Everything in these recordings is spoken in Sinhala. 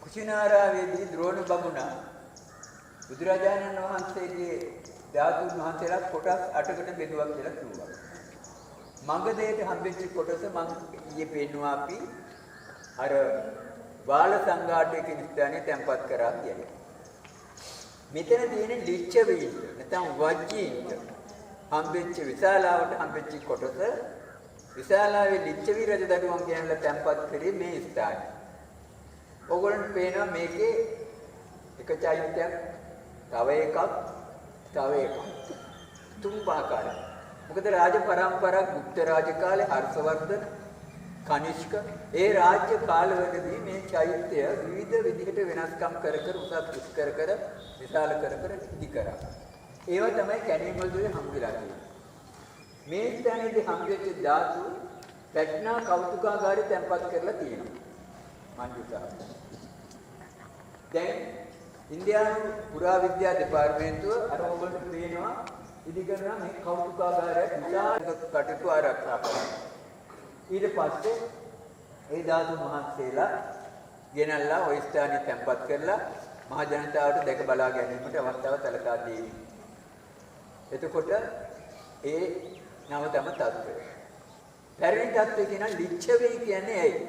කුසිනාරාවේදී ද්‍රෝණ බමුණා බුදුරජාණන් වහන්සේගේ ධාතුන් වහන්සේලා කොටස් 8කට බෙදුවා කියලා කිව්වා. මගධයට හම්බෙච්ච කොටස මම ඊයේ පෙන්නුවා අපි අර බාල සංඝාටයේ කියන ස්ථානයේ තැන්පත් කරා කියන්නේ. මෙතන තියෙන ලිච්ඡවීන්ට නැත්නම් වජ්ජීන්ට හම්බෙච්ච විශාලාවට හම්බෙච්ච කොටස විශාලාවේ ලිච්ඡවී රජදරුවන් කියනලා තැන්පත් කරේ මේ ස්ථානයේ. ඕගොල්ලන්ට පේනවා මේකේ එක චෛත්‍යයක් තව එකක් තුන් ආකාරයක්. මොකද රාජ පරම්පරාවක් ගුප්ත රාජ කාලේ හර්ෂවර්ධන කනිෂ්ක ඒ රාජ්‍ය කාලවලදී මේ චෛත්‍ය විවිධ විදිහට වෙනස්කම් කර උසස් කර විශාල කර ඉදි කරා. ඒවා තමයි කැණීම් වලදී හම්බෙලා තියෙන්නේ. මේ ස්ථානයේදී හම්බෙච්ච ධාතු පැට්නා කෞතුකාගාරේ තැන්පත් කරලා තියෙනවා. මන්දිසා. දැන් ඉන්දියානු පුරාවිද්‍යා දෙපාර්තමේන්තුව අර ඔයගොල්ලන්ට පේනවා ඉදිකරන මේ කෞතුකාගාරය විශාල කටයුතු ආරක්ෂා කරනවා. ඊට පස්සේ ඒ ධාතු මහන්සියලා ගෙනල්ලා ওই ස්ථානයේ තැන්පත් කරලා මහ ජනතාවට දැක බලා ගැනීමට අවස්ථාව සැලසා දෙයි. එතකොට ඒ නවතම තත්ත්වය. පැරණි තත්ත්වය කියන ලිච්ඡවී කියන්නේ ඇයි?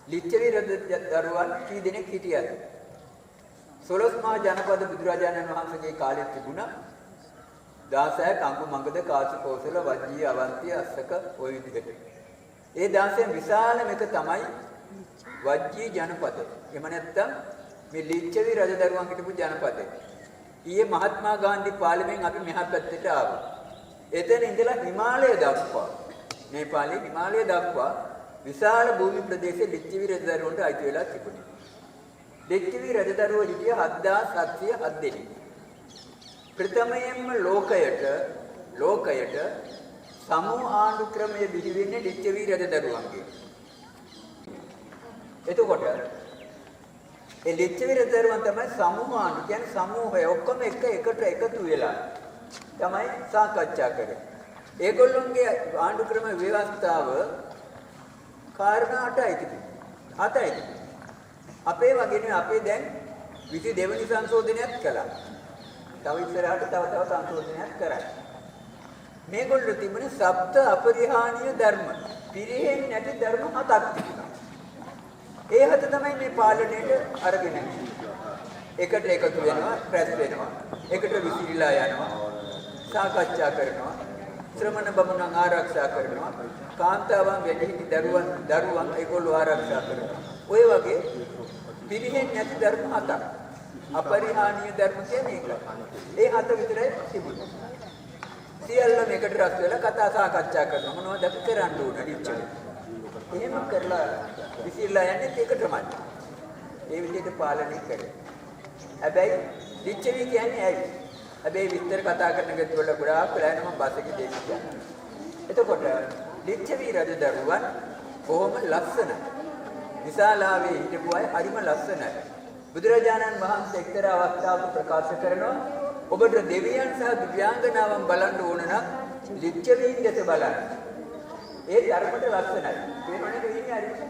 ලිච්ඡවී රජදරුවන් කී දෙනෙක් හිටියද? 16 මහා ජනපද බුදුරජාණන් වහන්සේගේ කාලේ තිබුණා. 16 කංකු මංගද කාසිකෝසල වජ්ජී අවන්තිය අස්සක ওই විදිහට. ඒ 16 විශාලම එක තමයි වජ්ජී ජනපද. එහෙම නැත්නම් මේ ලිච්ඡවී රජදරුවන් හිටපු ජනපදේ. ඊයේ මහත්මා ගාන්ධි පාර්ලිමේන්තුවෙන් අපි මෙහා පැත්තට ආවා. එතන ඉඳලා හිමාලය දක්වා නේපාලයේ හිමාලය දක්වා විශාල භූමි ප්‍රදේශයේ ලිච්ඡවී රජදරුවන්ට අයිති වෙලා තිබුණේ. ලිච්ඡවී රජදරුවෝ හිටිය 7707 දෙනෙක්. ප්‍රථමයෙන්ම ලෝකයට සමූහ ආණ්ඩු ක්‍රමයේ බිහි වෙන්නේ ලිච්ඡවී රජදරුවන්ගේ. එතකොට ඒ ලිච්ඡවී රජදරුවන් තමයි සමූහ ආණ්ඩු කියන්නේ සමූහය ඔක්කොම එකට එකතු වෙලා තමයි සාකච්ඡා කරන්නේ. ඒගොල්ලොන්ගේ ආණ්ඩු ක්‍රම ව්‍යවස්ථාව කාරණා 8යි තිබුණා. 8යි තිබුණා. අපේ වගේ අපේ දැන් 22 වෙනි සංශෝධනයක් කළා. තව ඉස්සරහට තව සංශෝධනයක් කරා. මේගොල්ලෝ තිබුණේ සප්ත අපරිහානීය ධර්ම. පිරෙන්නේ නැති ධර්ම 7ක් තිබුණා. ඒ 7 තමයි මේ පාලනයට අරගෙන එකට එකතු වෙනවා, ප්‍රැස් වෙනවා, එකට විසිරීලා යනවා, සාකච්ඡා කරනවා, ශ්‍රමණ බමුණන් ආරක්ෂා කරනවා, කාන්තාවන් වැඩිහිටි දරුවන් ඒගොල්ලෝ ආරක්ෂා කරනවා. ඔය වගේ පිරිහෙන්නේ නැති ධර්ම 7ක්. අපරිහානීය ධර්ම කියන්නේ ඒක. ඒ 7 විතරයි තිබුණේ. සියල්ලම එකට රැස් වෙලා කතා සාකච්ඡා කරනවා. මොනවද අපි කරන්න ඕන ලිච්ඡවි. එහෙම කරලා විසිරලා යන්නේ ඒකටමයි. ඒ විදිහට පාලනය කරේ. හැබැයි ලිච්ඡවි කියන්නේ ඇයි? හැබැයි විස්තර කතා කරන ගෙදර ගොඩාක් වෙලා යනවා බස් එකේ දෙන්නේ. එතකොට ලිච්ඡවි රජදරුවන් කොහොම ලස්සනයි. විශාලාවේ හිටපු අය හරිම ලස්සනයි. බුදුරජාණන් වහන්සේ එක්තරා අවස්ථාවක ප්‍රකාශ කරනවා ඔබට දෙවියන් සහ දිව්‍යාංගනාවන් බලන්න ඕන නම් ලිච්ඡවීන් දෙස බලන්න. ඒ ධර්මයට ලස්සනයි. පේනවනේ ඉන්නේ හරි.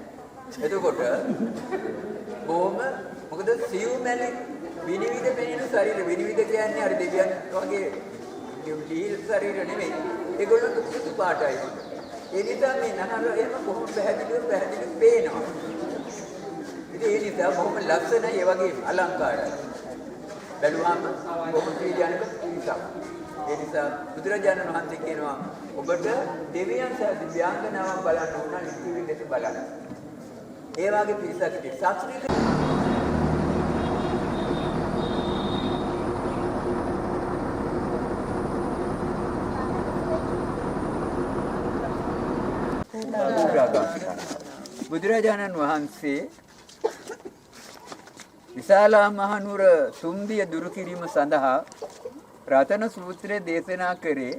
එතකොට බොහොම මොකද සිව්මැලි විනිවිද පෙනෙන ශරීර විනිවිද කියන්නේ හරි දෙවියන් වගේ දීල් ශරීර නෙමෙයි. ඒගොල්ලෝ දුක්ඛ පාටයි. ඒ නිසා මේ නහර එහෙම බොහොම පැහැදිලිව පේනවා. ඉතින් ඒ නිසා බොහොම ලස්සනයි ඒ වගේ අලංකාරයි. බැලුවාම බොහොම ප්‍රියජනක නිසා. ඒ නිසා බුදුරජාණන් වහන්සේ කියනවා ඔබට දෙවියන් සහ දිව්‍යාංගනාවන් බලන්න ඕන ලිච්ඡවි දෙස බලන්න. ඒ වගේ පිරිසක් ශාස්ත්‍රීය බුදුරජාණන් වහන්සේ විශාලා මහනුවර සුම්බිය දුරු කිරීම සඳහා රතන සූත්‍රය දේශනා කරේ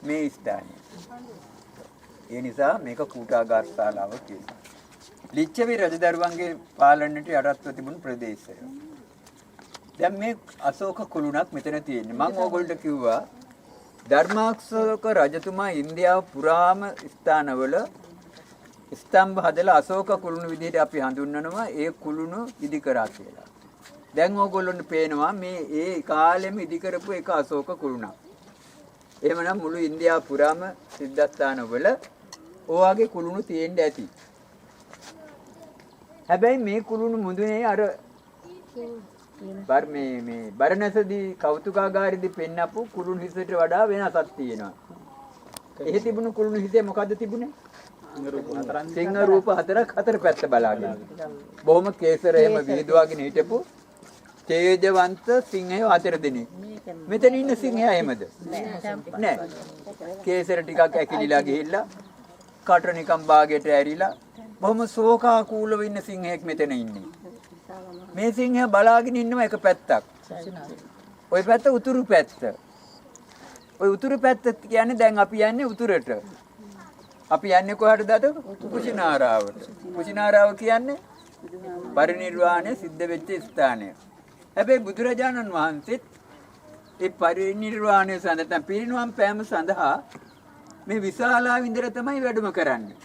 මේ ස්ථානයේ. ඒ නිසා මේක කූටාගාර ශාලාව කියනවා. ලිච්ඡවි රජදරුවන්ගේ පාලනයට යටත්ව තිබුණු ප්‍රදේශය. දැන් මේ අශෝක කුළුණක් මෙතන තියෙන්නේ. මම ඕගොල්ලන්ට කිව්වා ධර්මාශෝක රජතුමා ඉන්දියාව පුරාම ස්ථානවල ස්තම්භ හදලා අශෝක කුළුණු විදිහට අපි හඳුන්වනවා ඒ කුළුණු ඉදි කරා කියලා. දැන් ඕගොල්ලොන්ට පේනවා මේ ඒ කාලෙම ඉදි කරපු එක අශෝක කුළුණක්. එහෙමනම් මුළු ඉන්දියාව පුරාම සිද්ධාස්ථානවල ඔයගේ කුළුණු තියෙන්න ඇති. හැබැයි මේ කුළුණු මුදුනේ අර මේ බරණැසදී කෞතුකාගාරයේදී පෙන්නපු කුළුණු හිසට වඩා වෙනසක් තියෙනවා. එහෙ තිබුණු කුළුණු හිසේ මොකද්ද තිබුණේ? සිංහ රූප හතර පැත්ත බලාගෙන. බොහොම කේසර එහෙම වීදුවාගෙන හිටපු තේජවන්ත සිංහයෝ 4 දෙනෙක්. මෙතන ඉන්න සිංහයා එහෙමද? නෑ. කේසර ටිකක් ඇකිලිලා ගිහිල්ලා කට නිකන් භාගයට ඇරිලා බොහොම ශෝකාකූලව ඉන්න සිංහයෙක් මෙතන ඉන්නේ. මේ සිංහයා බලාගෙන ඉන්නවා එක පැත්තක්. ওই පැත්ත උතුරු පැත්ත. ওই උතුරු පැත්ත කියන්නේ දැන් අපි යන්නේ උතුරට. අපි යන්නේ කොහටද අද? කුසිනාරාවට. කුසිනාරාව කියන්නේ පරිනිර්වාණය සිද්ධ වෙච්ච ස්ථානය. හැබැයි බුදුරජාණන් වහන්සේත් ඒ පරිනිර්වාණය සඳහා පිරිනුවම් පෑම සඳහා මේ විශාලා වින්දර තමයි වැඩම කරන්නේ.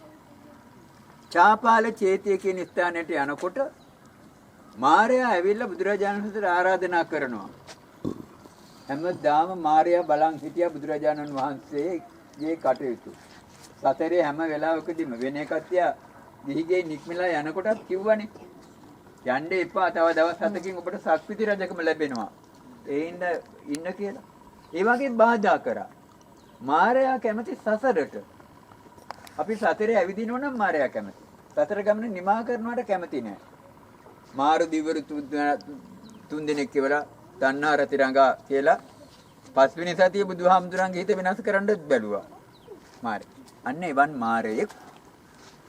චාපාල චේතිය කියන ස්ථානයට යනකොට මාරයා ඇවිල්ලා බුදුරජාණන් වහන්සේට ආරාධනා කරනවා. හැමදාම මාරයා බලන් හිටියා බුදුරජාණන් වහන්සේගේ කටයුතු. සතරේ හැම වෙලාවකදීම වෙන එකක් තියා දිහිගේ නික්මලා යනකොටත් කිව්වනේ යන්න එපා තව දවස් 7කින් ඔබට සක්විති රජකම ලැබෙනවා. ඒ ඉන්න කියලා. ඒ වගේ බාධා කරා. මාරයා කැමති සසරට. අපි සතරේ ඇවිදිනව නම් මාරයා කැමති. සතර ගමන නිමා කරනවට කැමති නෑ. මාරු දිවරු තුන් දෙනෙක් කියලා තණ්හා රති රංගා කියලා පස්වෙනි සතියේ බුදුහාමුදුරන්ගේ හිත වෙනස් කරන්නත් බැලුවා. මාරේ. අන්න එවන් මාරයෙක්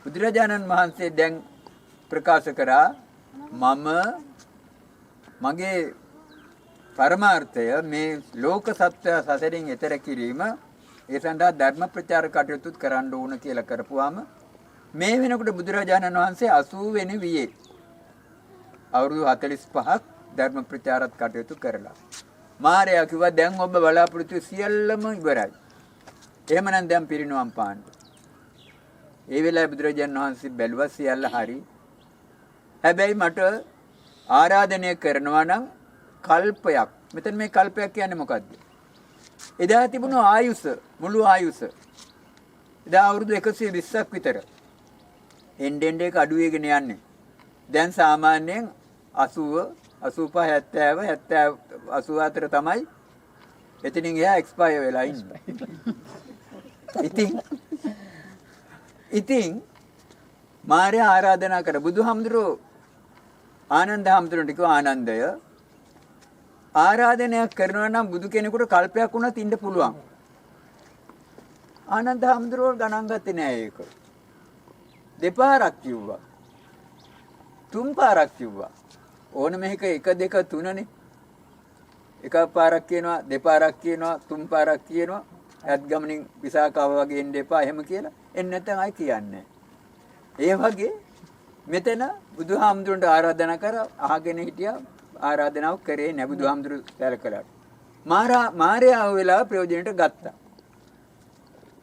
බුදුරජාණන් වහන්සේ දැන් ප්‍රකාශ කරා මම මගේ පරමාර්ථය මේ ලෝක සත්‍ය සසරින් එතර කිරීම ඒ සඳහා ධර්ම ප්‍රචාර කටයුතු කරන්න ඕන කියලා කරපුවාම මේ වෙනකොට බුදුරජාණන් වහන්සේ 80 වෙනි වියේ අවුරුදු 45ක් ධර්ම ප්‍රචාරත් කටයුතු කරලා මාරයා කිව්වා දැන් ඔබ බලාපොරොත්තු සියල්ලම ඉවරයි. එහෙමනම් දැන් පිරිනුවම් පාන්න. ඒ වෙලාවේ බුදුරජාණන් වහන්සේ බැලුවා සියල්ල හරි. හැබැයි මට ආරාධනය කරනවා නම් කල්පයක්. මෙතන මේ කල්පයක් කියන්නේ මොකද්ද? එදා තිබුණු ආයුෂ මුළු ආයුෂ. එදා අවුරුදු 120ක් විතර. එන්ඩෙන්ඩ එක අඩු වෙගෙන යන්නේ. දැන් සාමාන්‍යයෙන් 80 85 70 84 තමයි එතනින් එහා එක්ස්පයර් වෙලා ඉන්නේ. ඉතින් මාර්යා ආරාධනා කර බුදුහාමුදුරුවෝ ආනන්ද හාමුදුරුවන්ට කිව්වා ආනන්දය ආරාධනයක් කරනවා නම් බුදු කෙනෙකුට කල්පයක් වුණත් ඉන්න පුළුවන්. ආනන්ද හාමුදුරුවෝ ගණන් ගත්තේ නෑ ඒක. දෙපාරක් කිව්වා. තුන් පාරක් කිව්වා. ඕන මේක 1 2 3නේ. එක පාරක් කියනවා දෙපාරක් කියනවා තුන් පාරක් කියනවා ඇත් ගමනින් විසාකාව වගේ එන්න එපා එහෙම කියලා එන්න නැත්නම් ආයි කියන්නේ. ඒ වගේ මෙතන බුදුහාමුදුරන්ට ආරාධනා කර අහගෙන හිටියා ආරාධනාව කරේ නෑ බුදුහාමුදුරු සැලකලා. මාර්යා වෙලාව ප්‍රයෝජනෙට ගත්තා.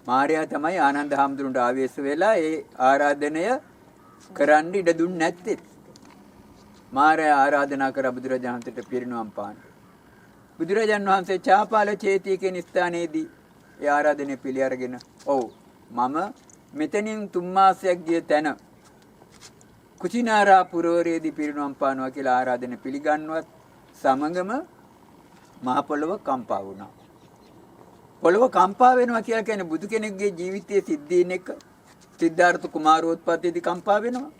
මාර්යා තමයි ආනන්ද හාමුදුරන්ට ආවේශ වෙලා ඒ ආරාධනය කරන්න ඉඩ දුන්නේ නැත්තේ. මාර්යා ආරාධනා කර බුදුරජාණන්ට පිරිනුවම් පාන්න. බුදුරජාණන් වහන්සේ චාපාල චේතිය කියන ස්ථානයේදී ඒ ආරාධනය පිළි අරගෙන ඔව් මම මෙතනින් 3 මාසයක් ගිය තැන කුචිනාරා පුරවරයේදී පිරිනුවම් පානවා කියලා ආරාධනය පිළිගන්නවත් සමගම මහ පොළව කම්පා වුණා. පොළව කම්පා වෙනවා කියලා කියන්නේ බුදු කෙනෙකුගේ ජීවිතයේ සිද්ධීන් එක සිද්ධාර්ථ කුමාරෝත්පත්තියේදී කම්පා වෙනවා.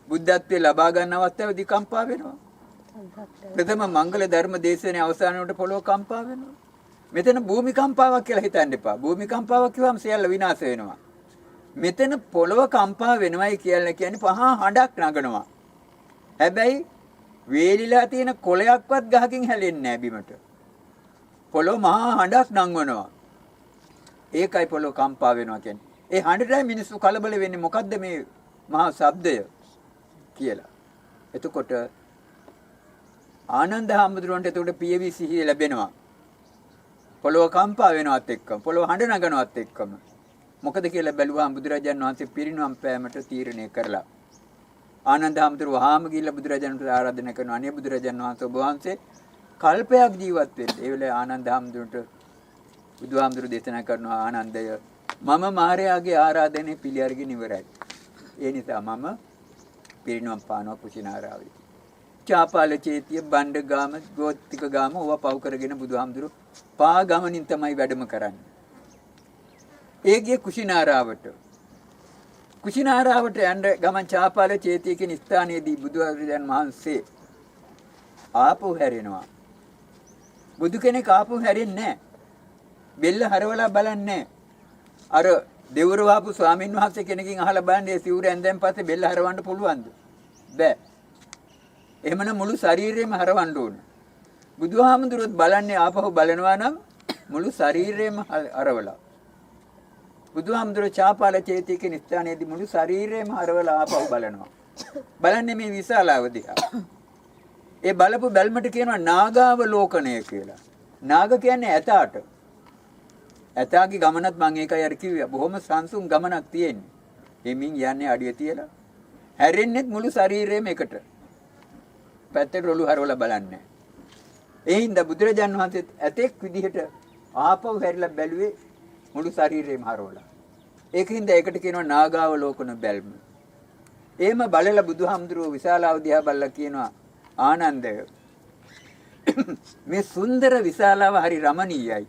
බුද්ධත්වයේ ලබා ගන්න අවස්ථාවේදී කම්පා වෙනවා. ප්‍රථම මංගල ධර්ම දේශනේ අවසානයේ පොළොව කම්පා වෙනවා. මෙතන භූමිකම්පාවක් කියලා හිතන්න එපා. භූමිකම්පාවක් කිව්වම සියල්ල විනාශ වෙනවා. මෙතන පොළොව කම්පා වෙනවයි කියලා කියන්නේ පහා හඬක් නගනවා. හැබැයි වේලිලා තියෙන කොළයක්වත් ගහකින් හැලෙන්නේ නැහැ බිමට. පොළොව මහා හඬක් නංවනවා. ඒකයි පොළොව කම්පා වෙනවා කියන්නේ. ඒ හඬටයි මිනිස්සු කලබල වෙන්නේ මොකද්ද මේ මහා ශබ්දය කියලා. එතකොට ආනන්ද හාමුදුරුවන්ට එතකොට පියවි සිහිය ලැබෙනවා. පොළොව කම්පා වෙනවත් එක්කම පොළොව හඬ නගනවත් එක්කම. මොකද කියලා බැලුවාම බුදුරජාන් වහන්සේ පිරිනුවම් පෑමට තීරණය කරලා ආනන්ද හැමතුරු වහාම ගිහිල්ලා බුදුරජාණන්ට ආරාධනා කරනවා අනේ බුදුරජාන් වහන්සේ ඔබ වහන්සේ කල්පයක් ජීවත් වෙන්න. ඒ වෙලාවේ ආනන්ද හැමතුරුට බුදුහාමුදුරු දේශනා කරනවා ආනන්දය මම මාර්යාගේ ආරාධනෙ පිළි අරගෙන ඉවරයි. ඒ නිසා මම පිරිනුවම් පානවා කුසිනාරාවේ. චාපාල චේතිය බණ්ඩගාම ගෝත්තික ගාම ඕවා පව් කරගෙන බුදුහාමුදුරු පා ගමනින් තමයි වැඩම කරන්නේ. ඒ ගියේ කුසිනාරාවට. කුසිනාරාවට යන්න ගමන් චාපාල චේතිය කියන ස්ථානයේදී බුදුරජාණන් වහන්සේ ආපහු හැරෙනවා. බුදු කෙනෙක් ආපහු හැරෙන්නේ නැහැ. බෙල්ල හරවලා බලන්නේ අර දෙවුර වහපු ස්වාමින් වහන්සේ කෙනකින් අහලා බලන්නේ සිවුර ඇඳන් පස්සේ බෙල්ල හරවන්න පුළුවන්ද? බෑ. එහෙමනම් මුළු ශරීරෙම හරවන්න ඕන. බුදුහාමුදුරුවෝ බලන්නේ ආපහු බලනවා නම් මුළු ශරීරෙම හරවලා. බුදුහාමුදුරුවෝ චාපාල චේතිය කියන ස්ථානයේදී මුළු ශරීරෙම හරවලා ආපහු බලනවා. බලන්නේ මේ විශාලාව දිහා. ඒ බලපු බැල්මට කියනවා නාගාවලෝකණය කියලා. නාග කියන්නේ ඇතාට. ඇතාගේ ගමනත් මම ඒකයි අර කිව්වා. බොහොම සංසුන් ගමනක් තියෙන්නේ. එමින් යන්නේ අඩිය තියලා. හැරෙන්නෙත් මුළු ශරීරෙම එකට. පැත්තට රොළු හරවලා බලන්නේ. ඒ හින්දා බුදුරජාන් වහන්සේ ඇතෙක් විදිහට ආපහු හැරිලා බැලුවේ මුළු ශරීරෙම හරවලා. ඒකින්ද ඒකට කියනවා නාගාවලෝකන බැල්ම. එහෙම බලලා බුදුහාමුදුරුවෝ විශාලාව දිහා බලලා කියනවා ආනන්දය මේ සුන්දර විශාලාව හරි රමණීයයි.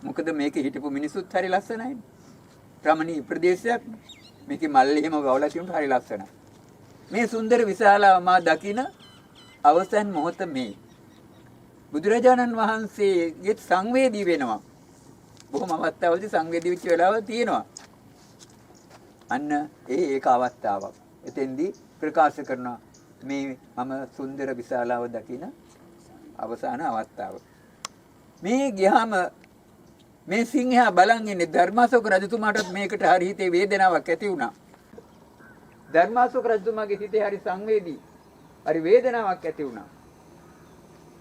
මොකද මේකේ හිටපු මිනිසුත් හරි ලස්සනයි. රමණීය ප්‍රදේශයක්. මේකේ මල් එහෙම වවලා තියුණු හරි ලස්සනයි. මේ සුන්දර විශාලාව මා දකින අවසන් මොහොත මේ. බුදුරජාණන් වහන්සේගේ සංවේදී වෙනවා. බොහොම අවස්ථාවලදී සංවේදී වෙච්ච වෙලාවල් තියෙනවා. අන්න ඒක අවස්ථාවක්. එතෙන්දී ප්‍රකාශ කරනවා මේ මම සුන්දර විශාලාව දකින අවසාන අවස්ථාව. මේ ගියාම මේ සිංහයා බලන් ඉන්නේ ධර්මාශෝක රජතුමාටත් මේකට හරි හිතේ වේදනාවක් ඇති වුණා. ධර්මාශෝක රජතුමාගේ හිතේ හරි සංවේදී හරි වේදනාවක් ඇති වුණා.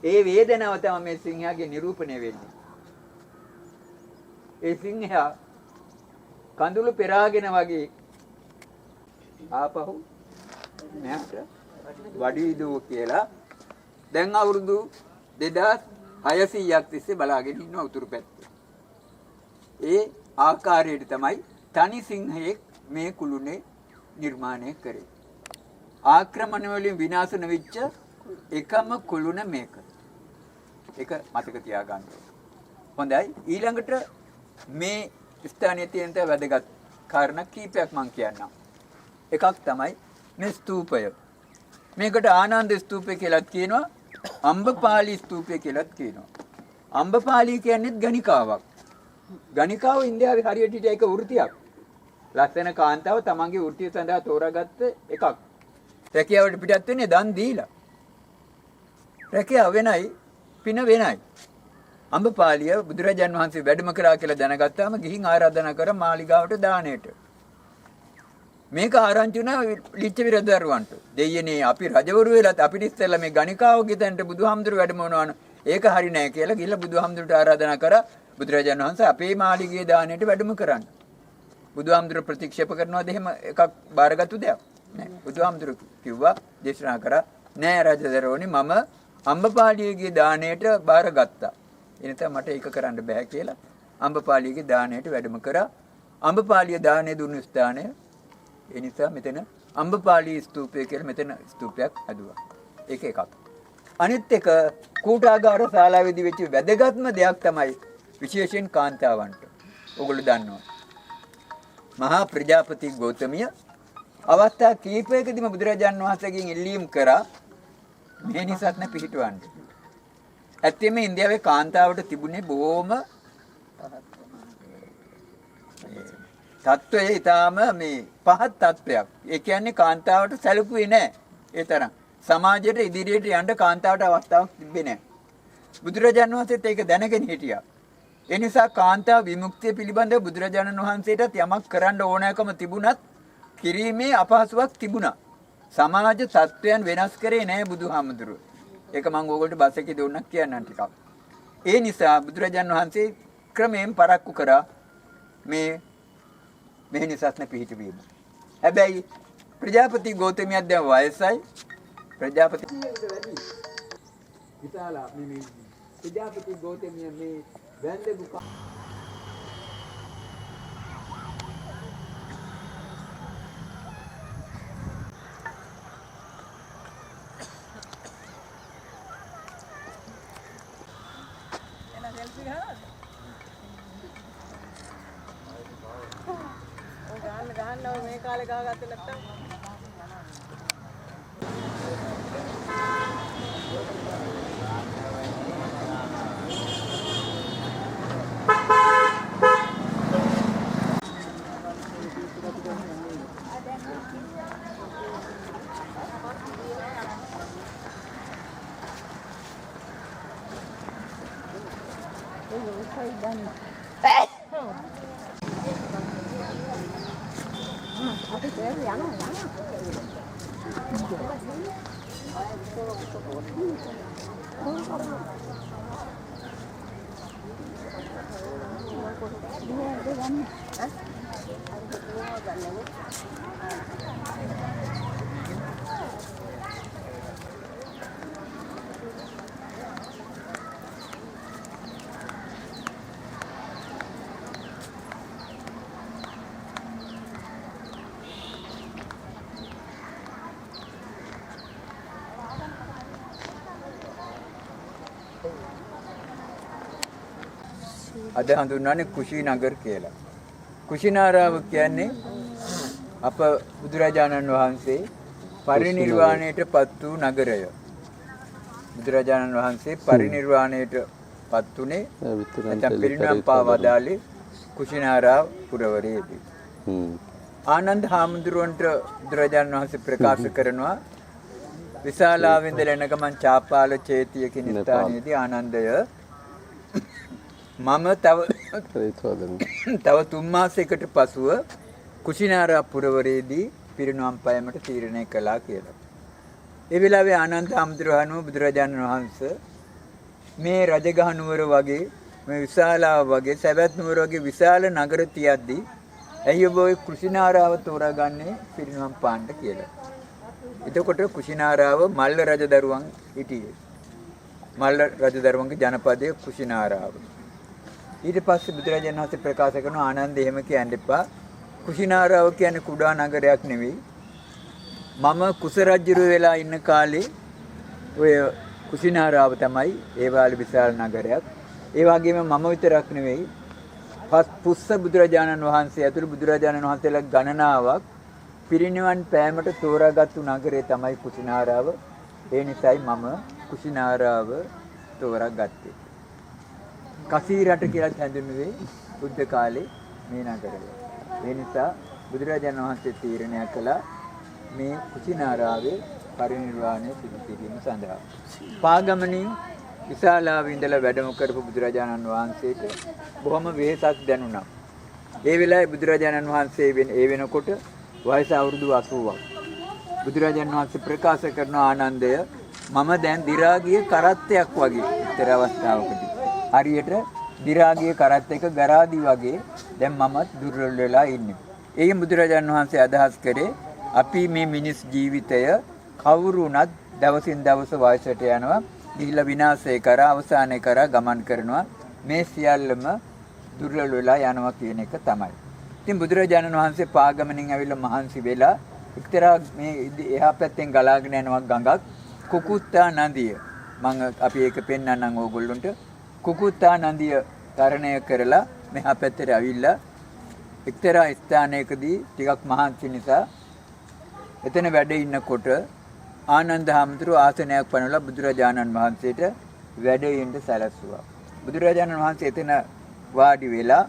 ඒ වේදනාව තමයි මේ සිංහයාගේ නිරූපණය වෙන්නේ. ඒ සිංහයා කඳුළු පෙරාගෙන වගේ ආපහු මෙහාට වඩිදෝ කියලා දැන් අවුරුදු 2600ක් තිස්සේ බලාගෙන ඉන්න උතුරු පැත්ත. ඒ ආකාරයට තමයි තනි සිංහයෙක් මේ කුළුනේ නිර්මාණය කරේ. ආක්‍රමණ වලින් විනාශ නොවිච්ච එකම කුළුණ මේක. ඒක මතක තියාගන්න. හොඳයි ඊළඟට මේ ස්ථානයේ තියෙන වැදගත් කාරණා කීපයක් මම කියන්නම්. එකක් තමයි මේ ස්තූපය. මේකට ආනන්ද ස්තූපය කියලාත් කියනවා, අම්බපාලි ස්තූපය කියලාත් කියනවා. අම්බපාලි කියන්නේ ගණිකාවක්. ගණිකාව ඉන්දියාවේ හරියට ඒක වෘත්තියක්. ලස්සන කාන්තාව තමන්ගේ වෘත්තිය සඳහා තෝරාගත්ත එකක්. රැකියාවට පිටත් වෙන්නේ දන් දීලා. රැකියාව වෙනයි, පින වෙනයි. අම්බපාලිය බුදුරජාන් වහන්සේ වැඩම කරා කියලා දැනගත්තාම ගිහින් ආරාධනා කර මාලිගාවට දාණයට. මේක ආරංචි වුණා ලිච්ඡවි රජදරුවන්ට. දෙයියනේ අපි රජවරු වෙලත් අපිට ඉස්සෙල්ලා මේ ගණිකාව ගෙදරට බුදුහාමුදුරු වැඩම වුණාන. ඒක හරි නෑ කියලා ගිහලා බුදුහාමුදුරට ආරාධනා කරා බුදුරජාණන් වහන්සේ අපේ මාලිගයේ දාණයට වැඩම කරන්න. බුදුහාමුදුරු ප්‍රතික්ෂේප කරනවාද එහෙම එකක් බාරගත්තු දෙයක්? නෑ. බුදුහාමුදුරු කිව්වා දේශනා කරා නෑ රජදරුවනි මම අම්බපාලියගේ දාණයට බාරගත්තා. එනතම මට ඒක කරන්න බෑ කියලා අම්බපාලියගේ දාණයට වැඩම කරා. අම්බපාලිය දාණය දුන්නු ස්ථානය ඒ නිසා මෙතන අම්බපාලි ස්තූපය කියලා මෙතන ස්තූපයක් හදුවා. ඒක එකක්. අනිත් එක කූටාගාර ශාලාවේදී වෙච්ච වැදගත්ම දෙයක් තමයි විශේෂයෙන් කාන්තාවන්ට. ඔයගොල්ලෝ දන්නවා. මහා ප්‍රජාපති ගෞතමිය අවස්ථා කීපයකදීම බුදුරජාන් වහන්සේගෙන් ඉල්ලීම් කරා මේ නිසාත් නැ පිහිටවන්න. ඇත්තෙම ඉන්දියාවේ කාන්තාවට තිබුණේ බොහොම තත්වයේ ඊටාම මේ පහත් තත්වයක්. ඒ කියන්නේ කාන්තාවට සැලකුවේ නැහැ. ඒ තරම් සමාජයට ඉදිරියට යන්න කාන්තාවට අවස්ථාවක් තිබෙන්නේ නැහැ. බුදුරජාණන් වහන්සේත් ඒක දැනගෙන හිටියා. ඒ නිසා කාන්තාව විමුක්තිය පිළිබඳව බුදුරජාණන් වහන්සේටත් යමක් කරන්න ඕනෑකම තිබුණත් කිරීමේ අපහසුාවක් තිබුණා. සමාජ තත්වයන් වෙනස් කරේ නැහැ බුදුහාමුදුරුවෝ. ඒක මම ඕගොල්ලන්ට බස් එකේ දුන්නක් කියන්නම් ටිකක්. ඒ නිසා බුදුරජාණන් වහන්සේ ක්‍රමයෙන් පරක්කු කරා මේ මෙහෙණිසස්න පිහිටවීම. හැබැයි ප්‍රජාපති ගෞතමයාත් දැන් වයසයි. ප්‍රජාපති විශාල මේ ප්‍රජාපති ගෞතමයා මේ වැන්දගු ගහන්න මේ කාලේ ගහගත්තේ නැත්තම් අද හඳුන්වන්නේ කුෂිනගර කියලා. කුෂිනාරාව කියන්නේ අප බුදුරජාණන් වහන්සේ පරිනිර්වාණයට පත් වූ නගරය. බුදුරජාණන් වහන්සේ පරිනිර්වාණයට පත් උනේ නැත්නම් පිරිනිවන් පාවදාලේ කුෂිනාරාව පුරවරයේදී. ආනන්ද හාමුදුරුවන්ට බුදුරජාණන් වහන්සේ ප්‍රකාශ කරනවා විශාලාවෙන්ද එන ගමන් චාපාල චේතිය කියන ස්ථානයේදී ආනන්දය මම තව 3 මාසයකට පසුව කුෂිනාරා පුරවරයේදී පිරිනුවම් පෑමට තීරණය කළා කියලා. ඒ වෙලාවේ ආනන්ද හාමුදුරුවෝ බුදුරජාණන් වහන්සේ මේ රජගහ නුවර වගේ මේ විශාලාව වගේ සවැත් නුවර වගේ විශාල නගර තියද්දී ඇයි ඔබ ওই කුෂිනාරාව තෝරාගන්නේ පිරිනුවම් පාන්න කියලා. එතකොට කුෂිනාරාව මල්ල රජදරුවන් හිටියේ. මල්ල රජදරුවන්ගේ ජනපදයේ කුෂිනාරාව. ඊට පස්සේ බුදුරජාණන් වහන්සේ ප්‍රකාශ කරන ආනන්ද එහෙම කියන්න එපා. කුෂිනාරාව කියන්නේ කුඩා නගරයක් නෙවෙයි. මම කුස රජුරු වෙලා ඉන්න කාලේ ඔය කුෂිනාරාව තමයි ඒ වාලේ විශාල නගරයක්. ඒ වගේම මම විතරක් නෙවෙයි. පුස්ස බුදුරජාණන් වහන්සේ ඇතුළු බුදුරජාණන් වහන්සේලා ගණනාවක් පිරිනිවන් පෑමට තෝරාගත්තු නගරය තමයි කුෂිනාරාව. ඒ නිසායි මම කුෂිනාරාව තෝරාගත්තේ. කසී රට කියලා හැඳින්වුවේ බුද්ධ කාලේ මේ නගරය. ඒ නිසා බුදුරජාණන් වහන්සේ තීරණය කළා මේ කුෂිනාරාවේ පරිනිර්වාණය සිදු කිරීම සඳහා. පාගමනින් විශාලාවේ ඉඳලා වැඩම කරපු බුදුරජාණන් වහන්සේට බොහොම වෙහෙසක් දැනුණා. ඒ වෙලාවේ බුදුරජාණන් වහන්සේ ඒ වෙනකොට වයස අවුරුදු 80ක්. බුදුරජාණන් වහන්සේ ප්‍රකාශ කරන ආනන්දය මම දැන් දි รา ගිය කරත්තයක් වගේ ඉතර අවස්ථාවකදී. හරියට දි รา ගිය කරත්තයක ගරාදි වගේ දැන් මමත් දුර්වල වෙලා ඉන්නේ. ඒකෙන් බුදුරජාණන් වහන්සේ අදහස් කරේ අපි මේ මිනිස් ජීවිතය කවුරු වුණත් දවසින් දවස වයසට යනවා. ගිහිලා විනාශය කරා අවසානය කරා ගමන් කරනවා. මේ සියල්ලම දුර්වල වෙලා යනවා කියන එක තමයි. ඉතින් බුදුරජාණන් වහන්සේ පාගමනින් ඇවිල්ලා මහන්සි වෙලා එක්තරා මේ එහා පැත්තෙන් ගලාගෙන යනවා ගඟක් කුකුත්තා නදිය. අපි ඒක පෙන්නන්නම් ඕගොල්ලන්ට. කුකුත්තා නදිය තරණය කරලා මෙහා පැත්තට ඇවිල්ලා එක්තරා ස්ථානයකදී ටිකක් මහන්සි නිසා එතන වැඩ ඉන්නකොට ආනන්ද හාමුදුරුවෝ ආසනයක් පනවලා බුදුරජාණන් වහන්සේට වැඩ ඉන්න සැලැස්සුවා. බුදුරජාණන් වහන්සේ එතන වාඩි වෙලා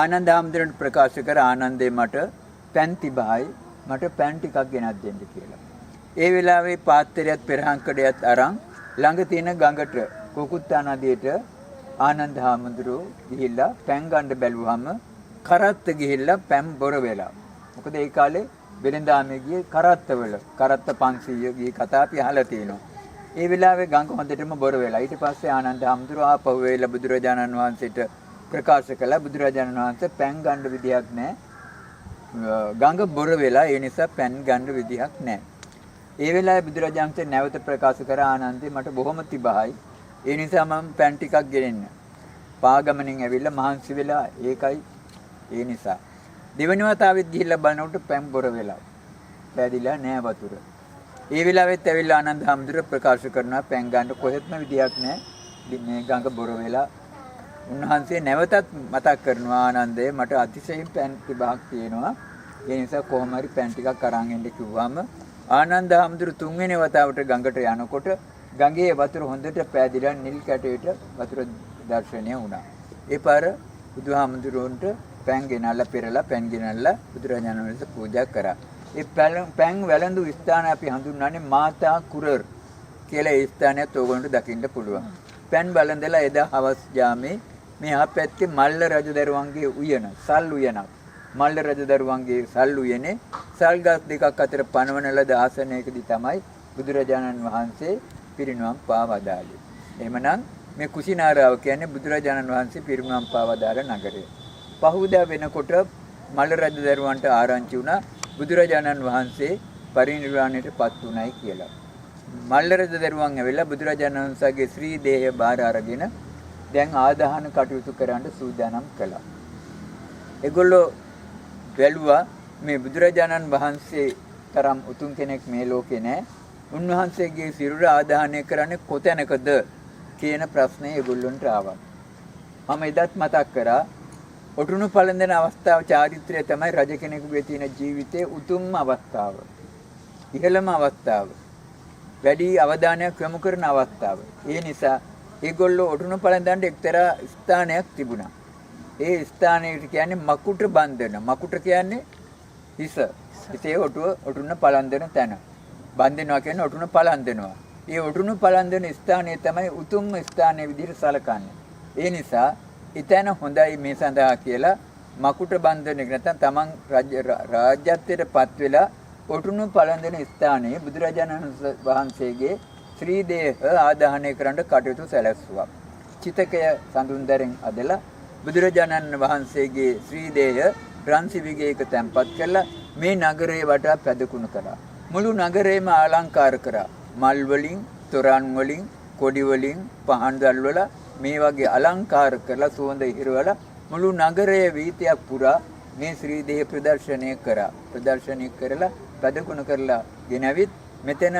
ආනන්ද හාමුදුරන්ට ප්‍රකාශ කර ආනන්දේ මට පැන් තිබහයි මට පැන් ටිකක් ගෙනත් දෙන්න කියලා. ඒ වෙලාවේ පාත්‍රයත් පෙරහංකඩයත් අරන් ළඟ තියෙන ගඟට කුකුත්තා නදියට ආනන්ද හාමුදුරුවෝ ගිහිල්ලා පැන් ගන්න බැලුවම කරත්ත ගිහිල්ලා පැන් බොර වෙලා. මොකද ඒ කාලේ වෙලඳාමේ ගියේ කරත්තවල කරත්ත 500 ගිය කතා අපි අහලා තියෙනවා. ඒ වෙලාවේ ගඟ හොඳටම බොර වෙලා. ඊට පස්සේ ආනන්ද හාමුදුරුවෝ ආපහු වෙලා බුදුරජාණන් වහන්සේට ප්‍රකාශ කළා බුදුරජාණන් වහන්සේ පෑන් ගන්න විදියක් නැහැ. ගඟ බොර වෙලා ඒ නිසා පෑන් ගන්න විදියක් නැහැ. ඒ වෙලාවේ බුදුරජාණන් නැවත ප්‍රකාශ කර ආනන්දේ මට බොහොම තිබහයි. ඒ නිසා මම පෑන් ටිකක් ගෙනෙන්න. පාගමනින් ඇවිල්ලා මහන්සි වෙලා ඒකයි ඒ නිසා. දෙවෙනි වතාවෙත් ගිහිල්ලා බලනකොට පෑන් බොර වෙලා. පැදිලා නෑ වතුර. ඒ වෙලාවෙත් ඇවිල්ලා ආනන්ද හැමදෙර ප්‍රකාශ කරනවා පෑන් ගන්න කොහෙත්ම විදියක් නෑ. මේ ගඟ බොර වෙලා. උන්වහන්සේ නැවතත් මතක් කරනවා ආනන්දේ මට අතිශයින් පෑන් තිබහක් තියෙනවා. ඒ නිසා කොහොම හරි පෑන් ටිකක් අරන් එන්න කිව්වම ආනන්ද හැමදෙර තුන්වෙනි වතාවට ගඟට යනකොට ගඟේ වතුර හොඳට පෑදිලා නිල් කැටයට වතුර දර්ශනය වුණා. ඒ පාර බුදුහාමුදුරුවන්ට පෑන් ගෙනල්ලා පෙරලා පෑන් ගෙනල්ලා බුදුරජාණන් වහන්සේ පූජා කරා. ඒ පෑන් වැළඳු ස්ථාන අපි හඳුන්වන්නේ මාතා කුරර් කියලා ඒ ස්ථානයත් ඕගොල්ලන්ට දකින්න පුළුවන්. පෑන් වැළඳලා එදා හවස් යාමේ මේ ආපැත්තේ මල්ල රජදරුවන්ගේ උයන සල් උයනක්. මල්ල රජදරුවන්ගේ සල් උයනේ සල් ගස් දෙකක් අතර පනවන ලද ආසනයකදී තමයි බුදුරජාණන් වහන්සේ පිරිනුවම් පාවදාළේ. එහෙමනම් මේ කුසිනාරාව කියන්නේ බුදුරජාණන් වහන්සේ පිරිනුවම් පාවදාළ නගරය. පහුවදා වෙනකොට මල්ල රජදරුවන්ට ආරංචි වුණා බුදුරජාණන් වහන්සේ පරිනිර්වාණයටපත් උනායි කියලා. මල්ල රජදරුවන් ඇවිල්ලා බුදුරජාණන් වහන්සේගේ ශ්‍රී දේහය බාර අරගෙන දැන් ආදාහන කටයුතු කරන්න සූදානම් කළා. ඒගොල්ලෝ බැලුවා මේ බුදුරජාණන් වහන්සේ තරම් උතුම් කෙනෙක් මේ ලෝකේ නැහැ. උන්වහන්සේගේ සිරුර ආදාහනය කරන්නේ කොතැනකද කියන ප්‍රශ්නේ ඒගොල්ලන්ට ආවා. මම එදත් මතක් කරා ඔටුනු පළඳින අවස්ථාව චාරිත්‍රය තමයි රජ කෙනෙකුගේ තියෙන ජීවිතයේ උතුම්ම අවස්ථාව. ඉහළම අවස්ථාව. වැඩි අවධානයක් යොමු කරන අවස්ථාව. ඒ නිසා ඒගොල්ලෝ ඔටුනු පළඳින්න එක්තරා ස්ථානයක් තිබුණා. ඒ ස්ථානයට කියන්නේ මකුට බන්ධන. මකුට කියන්නේ හිස. හිතේ ඔටුන පළඳින තැන. බන්ධනවා කියන්නේ ඔටුන පළඳිනවා. ඒ ඔටුනු පළඳින ස්ථානය තමයි උතුම්ම ස්ථානයේ විදිහට සැලකන්නේ. ඒ නිසා ඊතන හොඳයි මේ සඳහා කියලා මකුට බන්ධන එක නැත්නම් තමන් රාජ්‍යත්වයටපත් වෙලා ඔටුනු පළඳින ස්ථානයේ බුදුරජාණන් වහන්සේගේ ශ්‍රී දේහ ආදාහනය කරන්න කටයුතු සැලැස්සුවා. චිතකය සඳුන්දරෙන් අදලා බුදුරජාණන් වහන්සේගේ ශ්‍රී දේහ රන්සිවිගයක තැන්පත් කළා මේ නගරේ වටා පැදකුණු කළා. මුළු නගරේම අලංකාර කරා. මල් වලින්, තොරන් වලින්, කොඩි වලින්, පහන් දැල් වල මේ වගේ අලංකාර කරලා සුවඳ ඉහිරවලා මුළු නගරයේ වීථියක් පුරා මේ ශ්‍රී දේහ ප්‍රදර්ශනය කරා. ප්‍රදර්ශනය කරලා පැදකුණු කරලා ගෙනවිත් මෙතන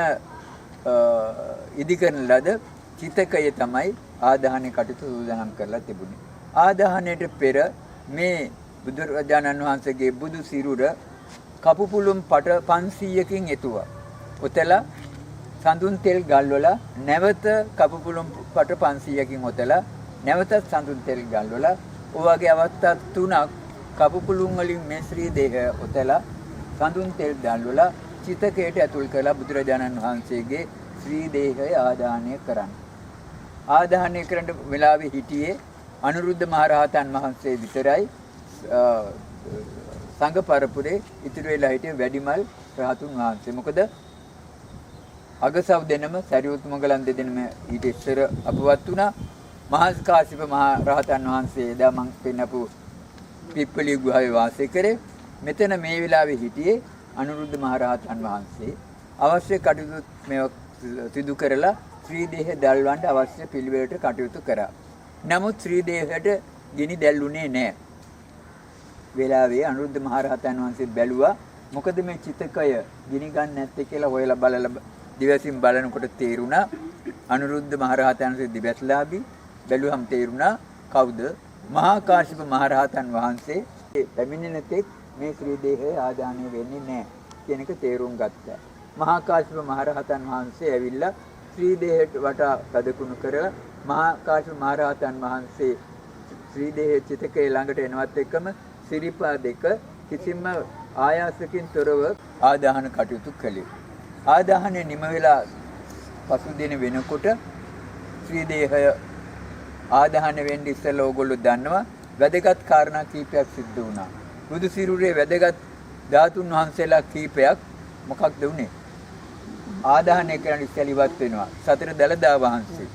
ඉදිකරන ලද චිතකය තමයි ආදාහනය කටයුතු සූදානම් කරලා තිබුණේ. ආදාහනයට පෙර මේ බුදුරජාණන් වහන්සේගේ බුදු සිරුර කපුපුළුම් පට 500කින් එතුවා. ඔතලා සඳුන් තෙල් ගල්වලා නැවත කපුපුළුම් පට 500කින් ඔතලා නැවත සඳුන් තෙල් ගල්වලා ඔයගේ අවස්ථා තුනක් කපුපුළුම් වලින් මේ ශ්‍රී දේහය ඔතලා සඳුන් තෙල් ගල්වලා චිතකයට ඇතුල් කළා බුදුරජාණන් වහන්සේගේ ශ්‍රී දේහය ආදාහනය කරන්න. ආදාහනය කරන්න වෙලාවේ හිටියේ අනුරුද්ධ මහරහතන් වහන්සේ විතරයි. සංඝ පරපුරේ ඉතිරි වෙලා හිටියේ වැඩිමල් රහතුන් වහන්සේ. මොකද අගසව් දෙනම සරියුත් මොගලන් දෙදෙනම ඊට ඉස්සර අපවත් වුණා. මහා කාශ්‍යප මහ රහතන් වහන්සේ එදා මං පෙන්නපු පිප්පලි ගුහාවේ වාසය කරේ. මෙතන මේ වෙලාවේ හිටියේ අනුරුද්ධ මහ රහතන් වහන්සේ. අවශ්‍ය කටයුතු මේ සිදු කරලා ශ්‍රී දේහ දැල්වන්න අවශ්‍ය පිළිවෙලට කටයුතු කරා. නමුත් ශ්‍රී දේහයට ගිනි දැල්ුනේ නැහැ. වෙලාවේ අනුරුද්ධ මහ රහතන් වහන්සේ බැලුවා මොකද මේ චිතකය ගිනි ගන්න නැත්තේ කියලා හොයලා බලලා දිවසින් බලනකොට තේරුණා අනුරුද්ධ මහ රහතන් වහන්සේ දිවස්ලාභී. බැලුවම් තේරුණා කවුද? මහා කාශ්‍යප මහ රහතන් වහන්සේ. පැමිණෙන තෙක් මේ ශ්‍රී දේහය ආදානය වෙන්නේ නැහැ කියන එක තේරුම් ගත්තා. මහා කාශ්‍යප මහ රහතන් වහන්සේ ඇවිල්ලා ශ්‍රී දේහයට වටා පැදකුණු කරලා මහා කාශ්‍යප මහ රහතන් වහන්සේ ශ්‍රී දේහයේ චිතකයේ ළඟට එනවත් එක්කම සිරිපා දෙක කිසිම ආයාසකින් තොරව ආදාහන කටයුතු කළේ. ආදාහනය නිම වෙලා පසු දින වෙනකොට ශ්‍රී දේහය ආදාහන වෙන්න ඉස්සෙල්ලා ඕගොල්ලෝ දන්නවා වැදගත් කාරණා කීපයක් සිද්ධ වුණා. බුදු සිරුරේ වැදගත් ධාතුන් වහන්සේලා කීපයක් මොකක්ද උනේ? ආදාහනය කරන්න ඉස්සෙල්ලා ඉවත් වෙනවා. සතර දළදා වහන්සේ,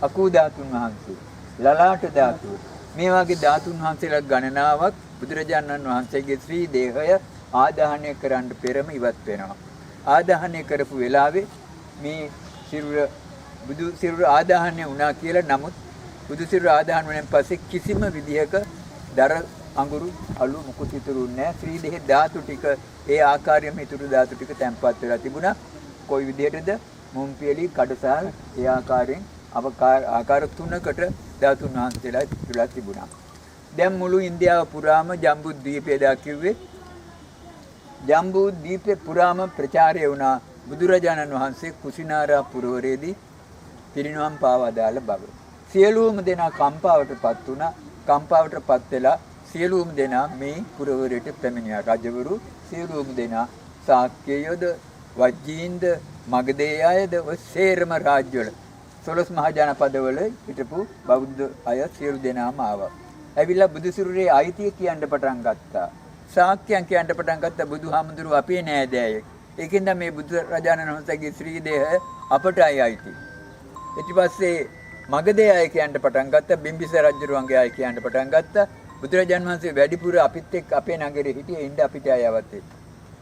අකූ ධාතුන් වහන්සේ, ලලාට ධාතුව, මේ වගේ ධාතුන් වහන්සේලා ගණනාවක් බුදුරජාණන් වහන්සේගේ ශ්‍රී දේහය ආදාහනය කරන්න පෙරම ඉවත් වෙනවා. ආදාහනය කරපු වෙලාවේ මේ සිරුර බුදු සිරුර ආදාහනය වුණා කියලා නමුත් බුදු සිරුර ආදාහන වුණාන් පස්සේ කිසිම විදිහක දර අඟුරු අලු මුකුත් ඉතුරු නැහැ. ශ්‍රී දේහ ධාතු ටික ඒ ආකාරයෙන්ම ඉතුරු ධාතු ටික තැන්පත් වෙලා තිබුණා. කොයි විදිහටද? මුම්පියලි කඩසාල් ඒ ආකාරයෙන් ආකාර තුනකට ධාතුන් වහන්සේලා ඉතුරුලා තිබුණා. දැන් මුළු ඉන්දියාව පුරාම ජම්බු ද්වීපය දා කිව්වේ ජම්බු ද්වීපේ පුරාම ප්‍රචාරය වුණා බුදුරජාණන් වහන්සේ කුසිනාරා පුරවරයේදී පිරිනවම් පාවා දාල බව. සියලුම දෙනා කම්පාවටපත් වුණා. කම්පාවටපත් වෙලා සියලුම දෙනා මේ පුරවරයට පැමිණියා. රජවරු සියලුම දෙනා ශාක්‍යයද වජ්ජීන්ද මගධේයයද ඔය සේරම රාජ්‍යවල 12 මහා ජනපදවල හිටපු බෞද්ධ අය සියලු දෙනාම ආවා. ඇවිල්ලා බුදුසිරුරේ අයිතිය කියන්න පටන් ගත්තා. ශාක්‍යයන් කියන්න පටන් ගත්තා බුදුහාමුදුරුවෝ අපේ නෑදෑයෙක්. ඒකෙන්ද මේ බුදු රජාණන් වහන්සේගේ ශ්‍රී දේහය අපටයි අයිති. ඊට පස්සේ මගධේයය කියන්න පටන් ගත්තා. බිම්බිසාර රජුරුවන්ගේ අය කියන්න පටන් ගත්තා. බුදුරජාණන් වහන්සේ වැඩිපුර අපිත් එක්ක අපේ නගරේ හිටියේ ඉන්න අපිට අයවත් එක්ක.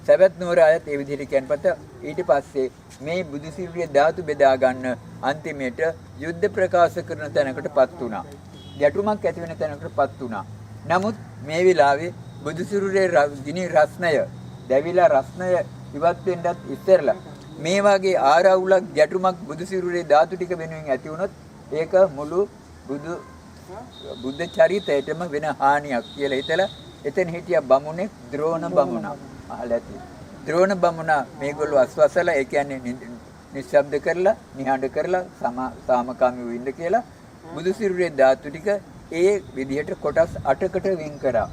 සවැත් නුවර අයත් ඒ විදිහට කියනපත ඊට පස්සේ මේ බුදුසිරුරේ ධාතු බෙදා ගන්න අන්තිමේට යුද්ධ ප්‍රකාශ කරන තැනකටපත් වුණා. ගැටුමක් ඇති වෙන තැනකටපත් වුණා. නමුත් මේ වෙලාවේ බුදුසිරුරේ ගිනි රස්නය දැවිලා රස්නය ඉවත් වෙන්නත් ඉස්සෙරලා මේ වගේ ආරවුලක් ගැටුමක් බුදුසිරුරේ ධාතු ටික වෙනුවෙන් ඇති වුණොත් ඒක මුළු බුද්ධ චරිතයටම වෙන හානියක් කියලා හිතලා එතන හිටිය බමුණේ ද්‍රෝණ බමුණා අහලා ඇති. ද්‍රෝණ බමුණා මේගොල්ලෝ අස්වසලා ඒ කියන්නේ නිශ්ශබ්ද කරලා නිහඬ කරලා සාමකාමීව ඉන්න කියලා බුදුසිරුරේ ධාතු ටික ඒ විදිහට කොටස් 8කට වෙන් කරා.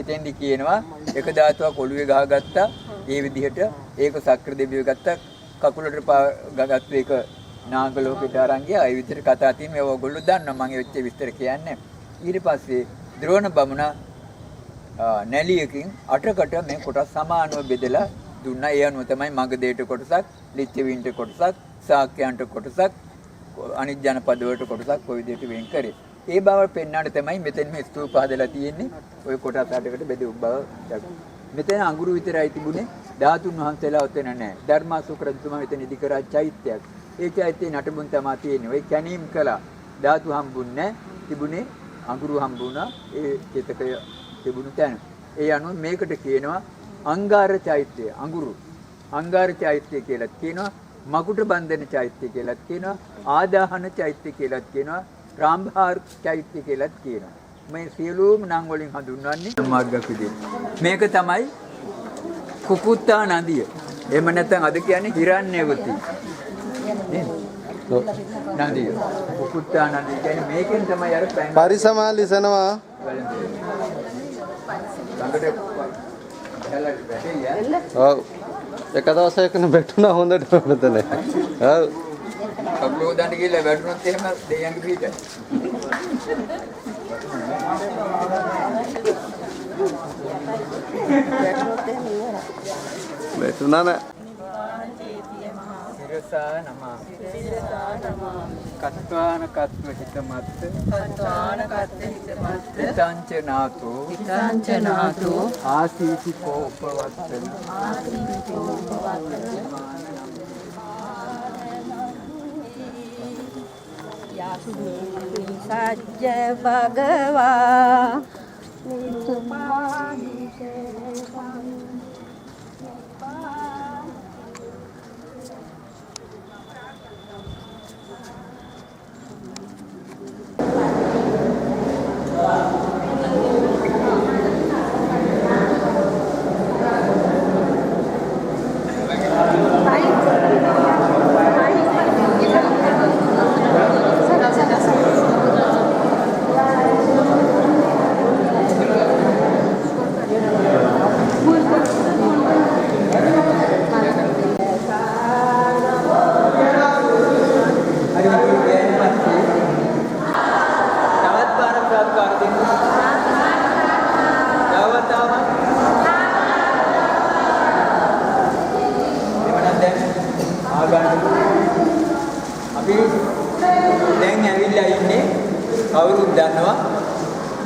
එතෙන්දි කියනවා එක ධාතුවක් ඔළුවේ ගහගත්තා. ඒ විදිහට ඒක සක්‍ර දෙවියෝ ගත්තා. කකුලට ගහගත්තු එක නාග ලෝකෙට අරන් ගියා. ඒ විදිහට කතා තියෙන මේව ඔයගොල්ලෝ දන්නවා. මම ඒ වෙච්ච විස්තර කියන්නේ. ඊට පස්සේ ද්‍රෝණ බමුණා නැලියකින් 8කට මේ කොටස් සමානව බෙදලා දුන්නා. ඒ අනුව තමයි මගධේට කොටසක්, ලිච්ඡවීන්ට කොටසක්, ශාක්‍යයන්ට කොටසක්, අනිත් ජනපද වලට කොටසක් කොයි විදිහට වෙන් කරේ. ඒ බව පෙන්වන්න තමයි මෙතන මේ ස්තූප හදලා තියෙන්නේ. ওই කොටස් 8කට බෙදපු බව. මෙතන අඟුරු විතරයි තිබුණේ. ධාතුන් වහන්සේලා ඔතන නැහැ. ධර්මාශෝක රජතුමා මෙතන ඉදි කරා චෛත්‍යයක්. ඒ චෛත්‍යයේ නටබුන් තමයි තියෙන්නේ. ඔය කැණීම් කළා. ධාතු හම්බුන්නේ තිබුණේ අඟුරු හම්බුණා. ඒ චේතකය තිබුණු තැන. ඒ අනුව මේකට කියනවා අංගාර චෛත්‍ය. අඟුරු අංගාර චෛත්‍ය කියලා කියනවා. මකුට බන්ධන චෛත්‍ය කියලා කියනවා. ආදාහන චෛත්‍ය කියලා කියනවා. රාම්භාර චෛත්‍ය කියලා කියනවා. මේ සියලුම නම් වලින් හඳුන්වන්නේ මාර්ගයක් විදිහට. මේක තමයි කුකුත්තා නදිය. එහෙම නැත්නම් අද කියන්නේ හිරණ්‍යවති. නදිය. කුකුත්තා නදිය කියන්නේ මේකෙන් තමයි අර පරිසමාල් ඉසනවා. ඔව්. එක දවසක් න බැටුණා හොඳට මෙතන. ඔව්. කබ්ලෝ දඬ ගිහලා වැටුනොත් එහෙම දෙයයන්ගේ පිට. බැටුණා නෑ. සිරසා නමා. කත්වාන කත්ව හිතමත්. හිතාංචනාතෝ. ආසීතිකෝ උපවත්තන. සජ්ජ භගවා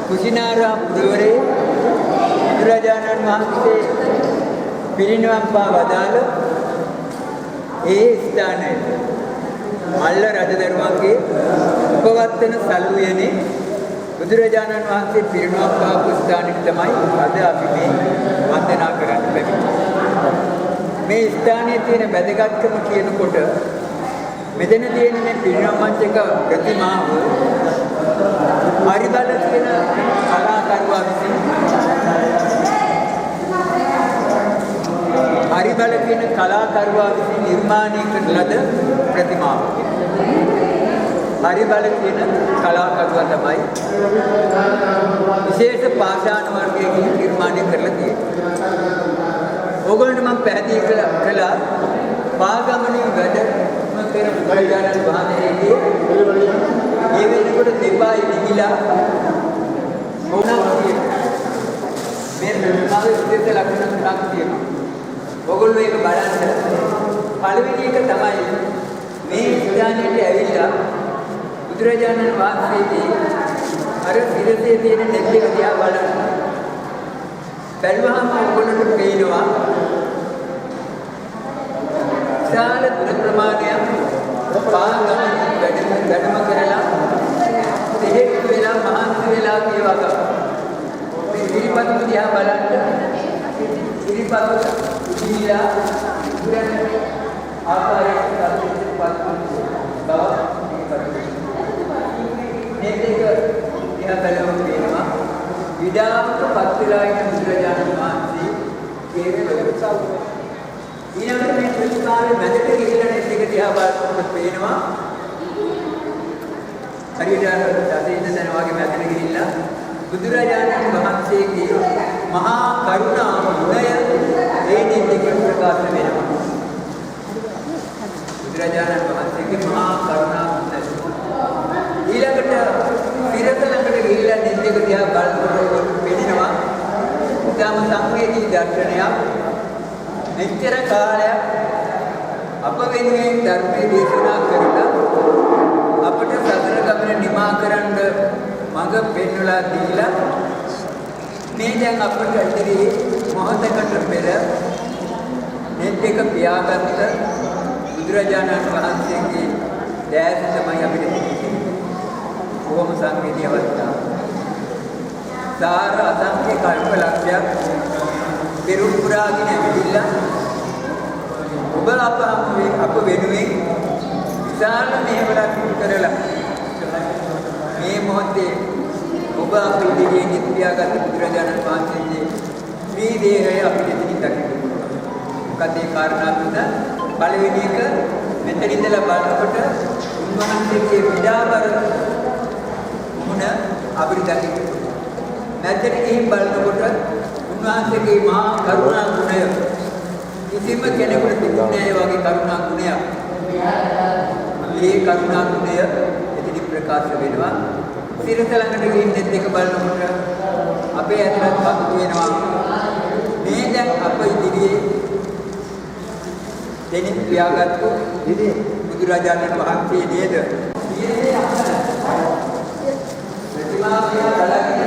කුසිනාරාම පුරවරේ බුදුරජාණන් වහන්සේ පිරිනිවන් පා වදාළ ඒ ස්ථානයේ මල්ල රජදරුවන්ගේ උපවත්තන සල්ුවේනේ බුදුරජාණන් වහන්සේ පිරිනිවන් පාපු ස්ථානෙට තමයි අද අපි මේ වන්දනා කරන්න බැහැ. මේ ස්ථානයේ තියෙන වැදගත්කම කියනකොට මෙතන තියෙන මේ පිරිනිවන් මංචක ප්‍රතිමාව හරිබල කියන කලාකරුවා විසින් හරිබල කියන කලාකරුවා විසින් නිර්මාණය කරන ලද ප්‍රතිමාවක්. හරිබල කියන කලාකරුවා තමයි විශේෂ පාෂාණ වර්ගයකින් නිර්මාණය කරලා තියෙන්නේ. ඕගොල්ලන්ට මම පැහැදිලි කළා පාගමනින් වැඩ කරන බුදුරජාණන් වහන්සේගේ ඒ වෙනකොට දෙපායි නිගිලා මොනවා කියන්නේ මේ ප්‍රතිමාවේ විශේෂ ලක්ෂණ තුනක් තියෙනවා. ඔයගොල්ලෝ ඒක බලන්න. පළවෙනි එක තමයි මේ ස්ථානයට ඇවිල්ලා බුදුරජාණන් වහන්සේගේ අර සිරසේ තියෙන නෙත් එක දිහා බලන්න. බැලුවහම ඔයගොල්ලන්ට පේනවා විශාල දුර ප්‍රමාණයක් පාගමන වැඩම කරලා දෙහෙත් වෙලා මහන්සි වෙලා කියවක මේ ඉරිපත් දිහා බලන්න ඉරිපත් ඉහිලා පුරන්නේ ආකාරයට පත් බව මේක දිහා බලන වෙනවා විඩාවට පත් වෙලා ඉන්න බුදුරජාණන් වහන්සේ කේවල සෞඛ්‍ය ඊළඟට මේ ප්‍රතිමාවේ මැදට ගිහිල්ලා නෙත් එක දිහා බලනකොට පේනවා හරියට දසේන දන වගේ මැදට ගිහිල්ලා බුදුරජාණන් වහන්සේගේ මහා කරුණා ගුණය ඒ නෙත් එක ප්‍රකාශ වෙනවා. බුදුරජාණන් වහන්සේගේ මහා කරුණා ගුණය ඊළඟට පිරත ළඟට ගිහිල්ලා නෙත් එක දිහා බලනකොට පේනවා උදාම සංවේදී දර්ශනයක්. මෙච්චර කාලයක් අප වෙනුවෙන් ධර්මයේ දේශනා කරලා අපට සතර ගමන නිමා කරන්න මඟ පෙන්වලා දීලා මේ දැන් අපට ඉදිරියේ මොහොතකට පෙර නෙත් එක පියාගත්ත බුදුරජාණන් වහන්සේගේ දැස තමයි අපිට තියෙන්නේ. කොහොම සංවේදී අවස්ථාව. සාර අසංඛ්‍ය කල්පලක්ෂයක් පෙරම් පුරාගෙන ඇවිල්ලා ඔබ අප වෙනුවෙන් විශාල මේවලක් කරලා මේ මොහොතේ ඔබ අප ඉදිරියේ නිත්‍යාගත බුදුරජාණන් වහන්සේගේ ශ්‍රී දේහය අපිට ඉදිරියට දකින්න පුළුවන්. මොකද ඒ කාරණා තුන පළවෙනි එක මෙතන ඉඳලා බලනකොට උන්වහන්සේගේ විඩාවර මුණ අපිට දකින්න පුළුවන්. නැත්නම් ගිහින් බලනකොට උන්වහන්සේගේ මහා කරුණා ගුණය කිසිම කෙනෙකුට තිබුණේ නැහැ වගේ කරුණා ගුණයක්. මේ කරුණා ගුණය එතන ප්‍රකාශ වෙනවා. සිරත ළඟට ගිහින් නෙත් එක බලනකොට අපේ ඇතුළත් පතු වෙනවා. මේ දැන් අප ඉදිරියේ දෙනින් පියාගත්තු බුදුරජාණන් වහන්සේ නේද? ප්‍රතිමා කියලා බලන්නේ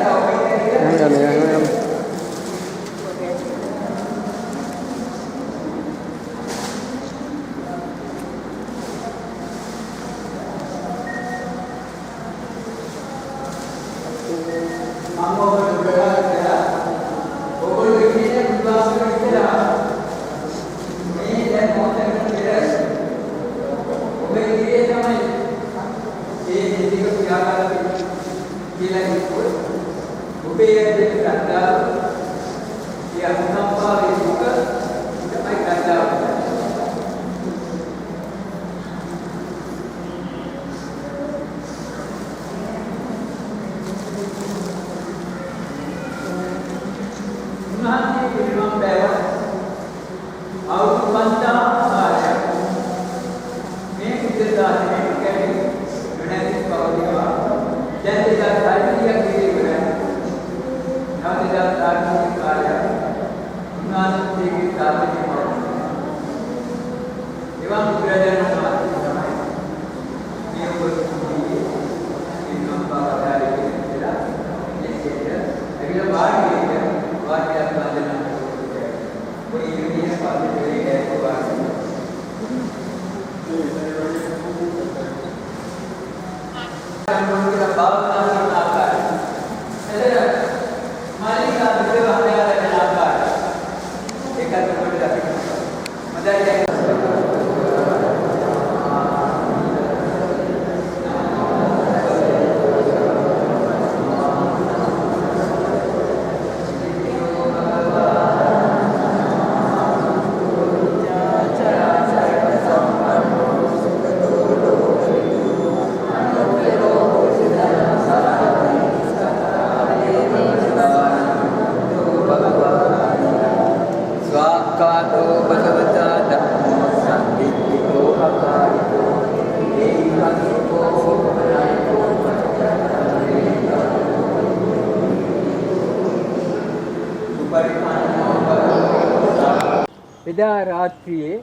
එදා රාත්‍රියේ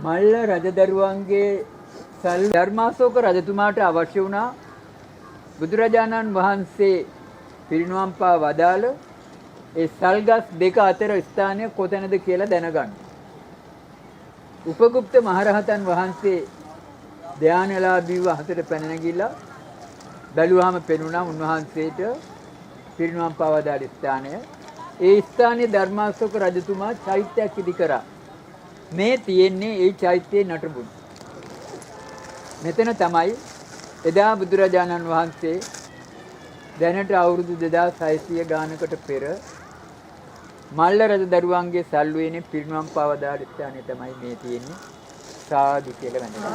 මල්ල රජදරුවන්ගේ ධර්මාශෝක රජතුමාට අවශ්‍ය වුණා බුදුරජාණන් වහන්සේ පිරිනුවම් පා වදාළ ඒ සල්ගස් දෙක අතර ස්ථානය කොතැනද කියලා දැනගන්න. උපගුප්ත මහරහතන් වහන්සේ ධානලාභීව අහසට පැන නැගිලා බැලුවාම පෙනුණා උන්වහන්සේට පිරිනුවම් පා වදාළ ස්ථානය. ඒ ස්ථානයේ ධර්මාශෝක රජතුමා චෛත්‍යයක් ඉදි කරා. මේ තියෙන්නේ ඒ චෛත්‍යයේ නටබුන්. මෙතන තමයි එදා බුදුරජාණන් වහන්සේ දැනට අවුරුදු 2600 ගානකට පෙර මල්ල රජ දරුවන්ගේ සල්ුවේනේ පිරිනුවම් පවදාළ ස්ථානය තමයි මේ තියෙන්නේ. සාදු කියලා වැඳගන්න.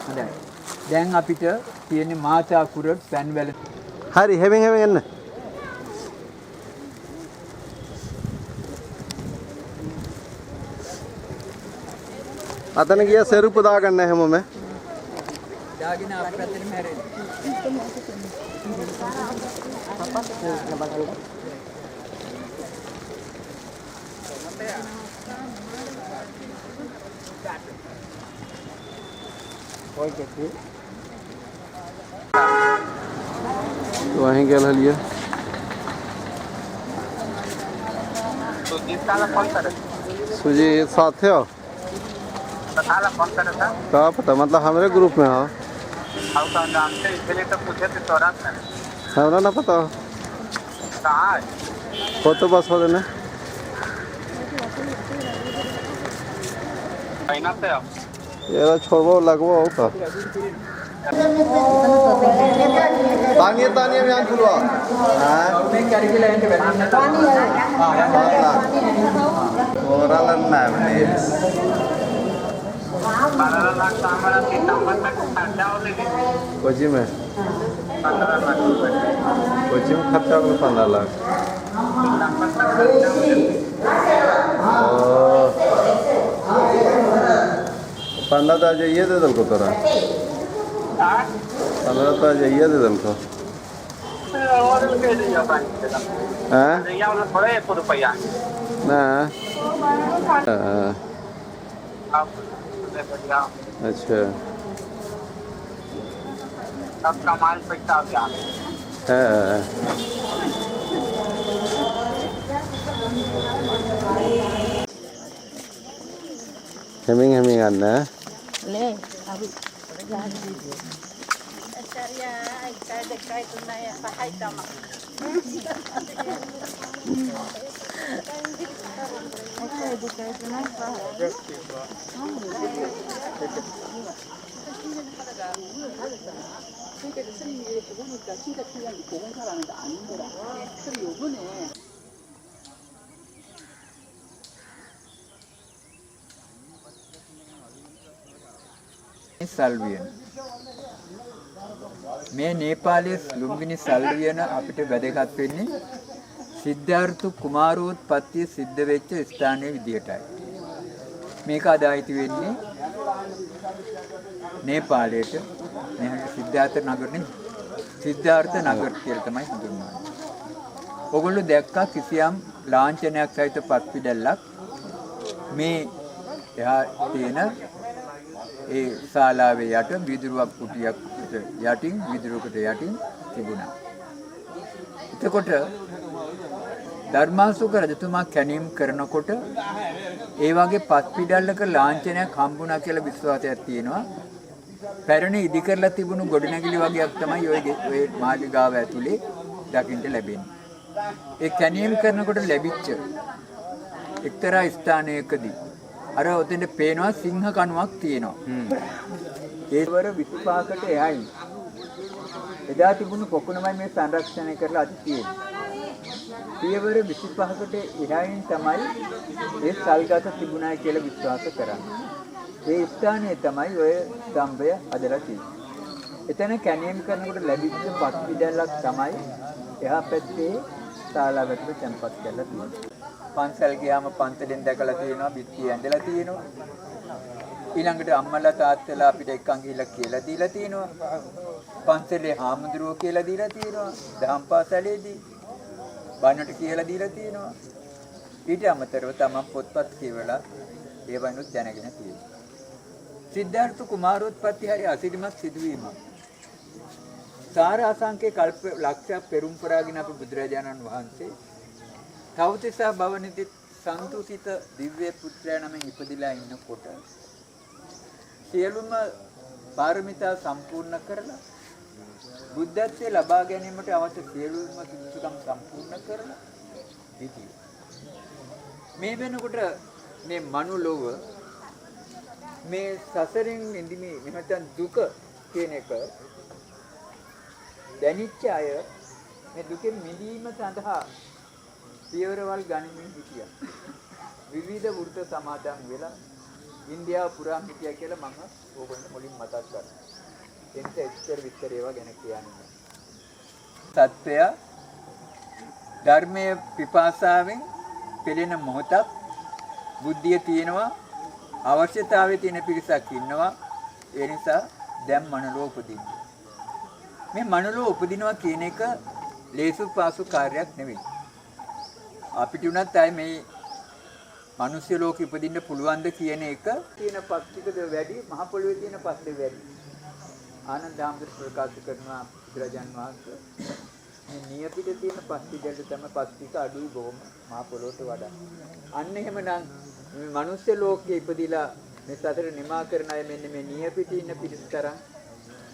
හොඳයි. දැන් අපිට තියෙන්නේ මාතා කුරට් පැන්වැල. හරි හැමෙන් එන්න. අතන ගියා සෙරුප්පු දාගන්න හැමෝම. දාගෙන අපරතෙම හැරෙන්න. वहीं गेल हलिए सुजी साथ हो का पता मतलब हमारे ग्रुप में हो हमरा ना पता हो तो बस हो देना ये छोड़बो लगबो का तानिया तानिया में खुलवा मैं करके लाइन पे पानी ओरल ना बने कोची में कोची में खर्चा को 15 लाख पंद्रह तो जाइए दे दल को तोरा 15 तो जाइए दे दल को ना अच्छा सबका माल पैसा हेमिंग आना ले अभी සල්වියන මේ නේපාලයේ ලුම්බිනි සල්වියන අපිට වැදගත් වෙන්නේ සිද්ධාර්ථ කුමාරෝත්පත්තිය සිද්ධ වෙච්ච ස්ථානයේ විදියටයි. මේක අදායිති වෙන්නේ නේපාලයට මේ සිද්ධාර්ථ නගරනේ සිද්ධාර්ථ නගර කියලා තමයි හඳුන්වන්නේ. ඔගොල්ලෝ දැක්කා කිසියම් ලාංඡනයක් සහිත පත්පිඩල්ලක් මේ එහා තියෙන ඒ ශාලාවේ යට විදුරුවක් කුටියක් යටින් විදුරුවකට යටින් තිබුණා. එතකොට ධර්මාශෝක රජතුමා කැණීම් කරනකොට ඒ වගේ පත්පිඩල්ලක ලාංඡනයක් හම්බුණා කියලා විශ්වාසයක් තියෙනවා. පැරණි ඉදි කරලා තිබුණු ගොඩනැගිලි වගේක් තමයි ඔය මාලිගාව ඇතුලේ දකින්න ලැබෙන්නේ. ඒ කැණීම් කරනකොට ලැබිච්ච එක්තරා ස්ථානයකදී අර ඔතෙන්ද පේනවා සිංහ කණුවක් තියෙනවා. ඒවර 25කට එහායි. එදා තිබුණු පොකුණමයි මේ සංරක්ෂණය කරලා අද තියෙන්නේ. පියවර 25කට එහායින් තමයි ඒ සල්ගත තිබුණා කියලා විශ්වාස කරන්නේ. ඒ ස්ථානයේ තමයි ඔය ස්තම්භය හදලා තියෙන්නේ. එතන කැණීම් කරනකොට ලැබිච්ච පත්පිඩල්ලක් තමයි එහා පැත්තේ ශාලාවට තැන්පත් කරලා තියෙන්නේ. පන්සල් ගියාම පන්සලෙන් දැකලා තියෙනවා බිත්තිය ඇඳලා තියෙනවා. ඊළඟට අම්මලා තාත්තලා අපිට එක්කන් ගිහිල්ලා කියලා දීලා තියෙනවා. පන්සලේ හාමුදුරුවෝ කියලා දීලා තියෙනවා. දහම් පාසලේදී බණට කියලා දීලා තියෙනවා. ඊට අමතරව තමන් පොත්පත් කියවලා ඒවයිනුත් දැනගෙන තියෙනවා. සිද්ධාර්ථ කුමාරෝත්පත්ති හරි අසිරිමත් සිදුවීමක්. සාර අසංඛ්‍ය කල්ප ලක්ෂයක් පෙරම් පුරාගෙන අපේ බුදුරජාණන් වහන්සේ තවතිසා භවනිති සන්තුසිත දිව්‍ය පුත්‍රයා නමින් ඉපදිලා ඉන්නකොට සියලුම පාරමිතා සම්පූර්ණ කරලා බුද්ධත්වයේ ලබා ගැනීමට අවශ්‍ය සියලුම සුදුසුකම් සම්පූර්ණ කරලා හිටියේ. මේ වෙනකොට මේ මනුලොව මේ සසරින් නිදිමේ නැත්නම් දුක කියන එක දැනිච්ච අය මේ දුකෙන් මිදීම සඳහා පියවරවල් ගනිමින් හිටියා. විවිධ වෘත සමාදන් වෙලා ඉන්දියාව පුරාම හිටියා කියලා මම ඕගොල්ලෝ මුලින් මතක් කරා. එන්ට එච්චර විස්තර ඒවා ගැන කියන්නේ. සත්‍යය ධර්මයේ පිපාසාවෙන් පෙළෙන මොහොතක් බුද්ධිය තියෙනවා අවශ්‍යතාවයේ තියෙන පිරිසක් ඉන්නවා. ඒ නිසා දැන් මනලෝ උපදින්න. මේ මනලෝ උපදිනවා කියන එක ලේසු පාසු කාර්යයක් නෙවෙයි. අපිට උනත් අය මේ මිනිස්සු ලෝකෙ උපදින්න පුළුවන්ද කියන එක තියෙන පස්තිකද වැඩි මහ පොළොවේ තියෙන පස්සේ වැඩි. ආනන්ද හාමුදුරුවෝ ප්‍රකාශ කරනවා බුදුරජාන් වහන්සේ මේ නියපිට තියෙන පස්තිකවල තමයි පස්තික අඩුයි බොහොම මහ පොළොවට වඩා. අන්න එහෙමනම් මේ මිනිස්සු ලෝකෙ ඉපදිලා මේ සතර නිමා කරන අය මෙන්න මේ නියපිට ඉන්න පිරිස තරම්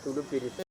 සුළු පිරිස